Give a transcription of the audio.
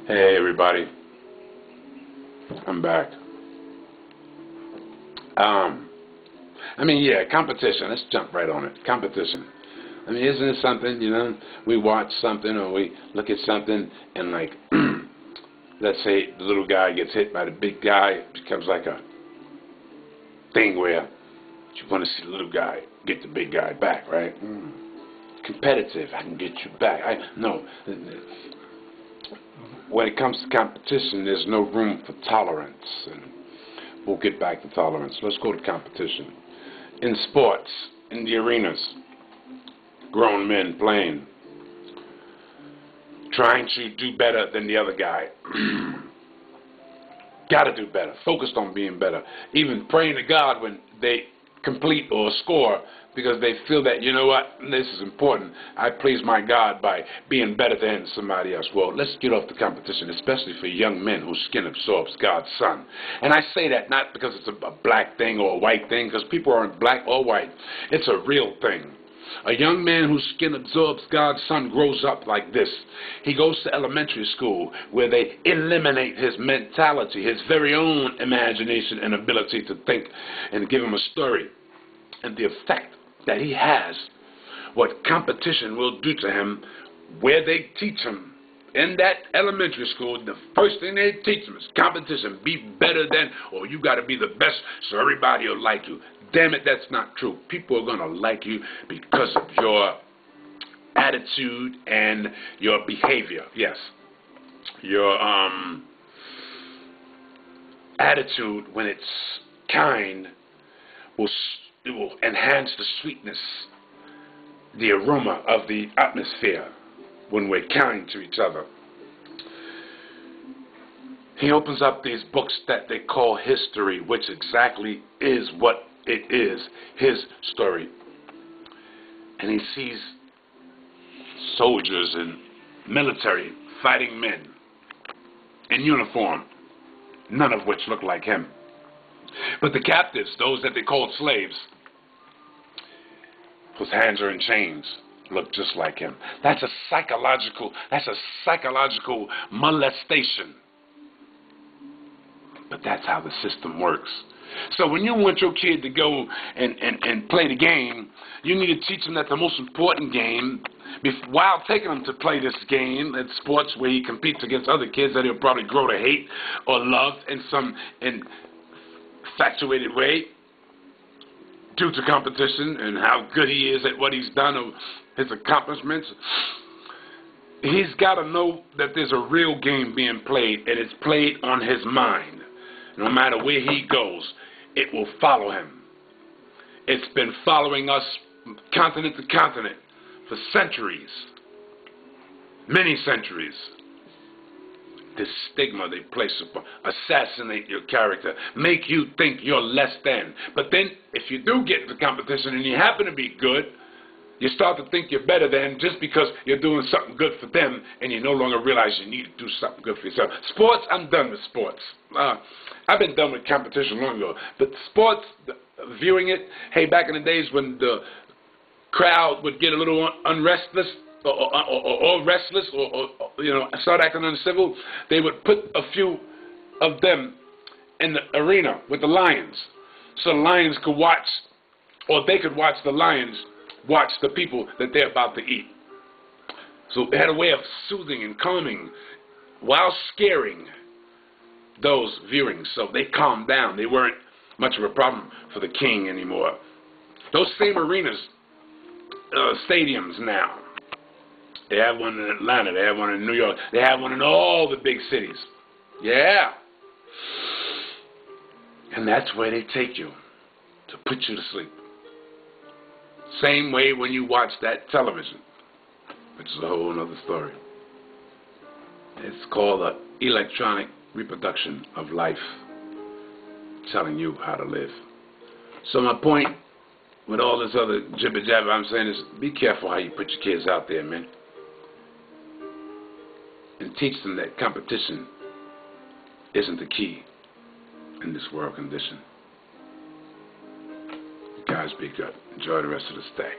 Hey everybody, I'm back. Yeah, competition. Let's jump right on it. Competition. Isn't it something, we watch something or we look at something and like, let's say the little guy gets hit by the big guy, it becomes like a thing where you want to see the little guy get the big guy back, right? Competitive. I can get you back. No. When it comes to competition, there's no room for tolerance, and we'll get back to tolerance. Let's go to competition. In sports, in the arenas, grown men playing, trying to do better than the other guy. Gotta do better, focused on being better, even praying to God when they complete or score, because they feel that, you know what, this is important. I please my God by being better than somebody else. Well, let's get off the competition, especially for young men whose skin absorbs God's sun. And I say that not because it's a black thing or a white thing, because people aren't black or white. It's a real thing. A young man whose skin absorbs God's sun grows up like this. He goes to elementary school where they eliminate his mentality, his very own imagination and ability to think, and give him a story. And the effect that he has, what competition will do to him, where they teach him in that elementary school, the first thing they teach him is competition. Be better than, or you got to be the best so everybody will like you. Damn it, that's not true. People are going to like you because of your attitude and your behavior. Yes. Your attitude, when it's kind, it will enhance the sweetness, the aroma of the atmosphere when we're kind to each other. He opens up these books that they call history, which exactly is what it is, his story. And he sees soldiers and military fighting men in uniform, none of which look like him. But the captives, those that they called slaves, whose hands are in chains, look just like him. That's a psychological molestation. But that's how the system works. So when you want your kid to go and play the game, you need to teach them that the most important game, while taking them to play this game in sports where he competes against other kids that he'll probably grow to hate or love in some infatuated way due to competition and how good he is at what he's done or his accomplishments. He's got to know that there's a real game being played, and it's played on his mind. No matter where he goes, it will follow him. It's been following us continent to continent for centuries, many centuries. This stigma they place upon, assassinate your character, make you think you're less than. But then, if you do get into competition and you happen to be good, you start to think you're better than just because you're doing something good for them, and you no longer realize you need to do something good for yourself. Sports, I'm done with sports. I've been done with competition long ago. But sports, viewing it, hey, back in the days when the crowd would get a little unrestless, or restless, or start acting uncivil, they would put a few of them in the arena with the lions, so the lions could watch, or they could watch the lions watch the people that they're about to eat. So it had a way of soothing and calming while scaring those viewing, so they calmed down. They weren't much of a problem for the king anymore. Those same arenas, stadiums now, they have one in Atlanta, they have one in New York, they have one in all the big cities. Yeah. And that's where they take you, to put you to sleep. Same way when you watch that television, which is a whole other story. It's called the electronic reproduction of life, telling you how to live. So my point with all this other jibber jabber I'm saying is, be careful how you put your kids out there, man. And teach them that competition isn't the key in this world condition. You guys be good. Enjoy the rest of the stay.